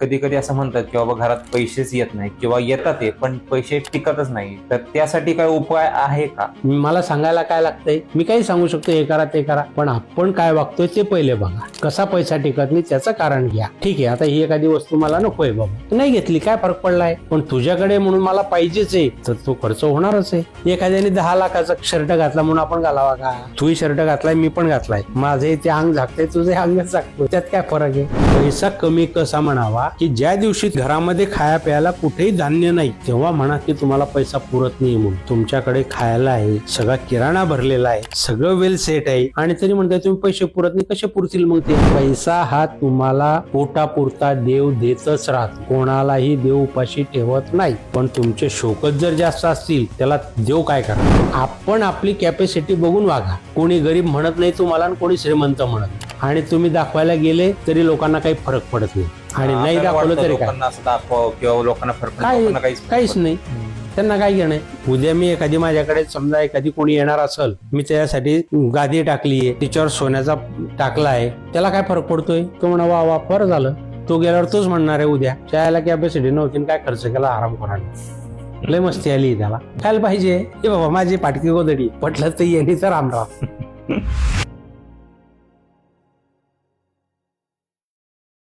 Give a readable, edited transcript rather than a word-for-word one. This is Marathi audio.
कधी कधी असं म्हणतात की बाबा घरात पैसेच येत नाही किंवा येतात ते पण पैसे टिकतच नाही, तर त्यासाठी काय उपाय आहे का? मला सांगायला काय लागतंय? मी काही सांगू शकतो हे करा ते करा, पण आपण काय वागतोय ते पहिले बघा. कसा पैसा टिकत नाही त्याचं कारण घ्या. ठीक आहे, आता ही एखादी वस्तू मला नकोय बाबा, नाही घेतली काय फरक पडलाय, पण तुझ्याकडे म्हणून मला पाहिजेच आहे तर तो खर्च होणारच आहे. एखाद्याने 10 लाखाचा शर्ट घातला म्हणून आपण घालावा का? तूही शर्ट घातलाय, मी पण घातलाय, माझे ते अंग झाकते, तुझे अंग झाकतो, त्यात काय फरक आहे? पैसा कमी कसा म्हणावा की ज्या दिवशी घरामध्ये खाया प्यायला कुठेही धान्य नाही तेव्हा म्हणा की तुम्हाला पैसा पुरत नाही म्हणून. तुमच्याकडे खायला आहे, सगळा किराणा भरलेला आहे, सगळं वेल सेट आहे आणि तरी म्हणताय तुम्ही पैसे पुरत नाही. कसे पुरतील मग ते? पैसा हा तुम्हाला पोटापुरता देव देतच राहतो, कोणालाही देव उपाशी ठेवत नाही. पण तुमचे शोकच जर जास्त असतील त्याला देव काय करा? आपण आपली कॅपॅसिटी बघून वागा. कोणी गरीब म्हणत नाही तुम्हाला आणि कोणी श्रीमंत म्हणत, आणि तुम्ही दाखवायला गेले तरी लोकांना काही फरक पडत नाही, आणि नाही दाखवलं तरी काय? असं दाखवा किंवा लोकांना फरक काहीच नाही, त्यांना काय घेणं आहे? उद्या मी एखादी माझ्याकडे समजा एखादी कोणी येणार असेल, मी त्याच्यासाठी गादी टाकलीये, तिच्यावर सोन्याचा टाकला आहे, त्याला काय फरक पडतोय? तो म्हणा वा वा बरं झालं. तो गेल्यावर तोच म्हणणार आहे उद्या त्याला कॅपॅसिटी नव्हती, काय खर्च केला आराम करायला, लय मस्ती आली त्याला. खायला पाहिजे हे बाबा, माझी पाटकी गोदडी पटलं तर येणे तर रामराव.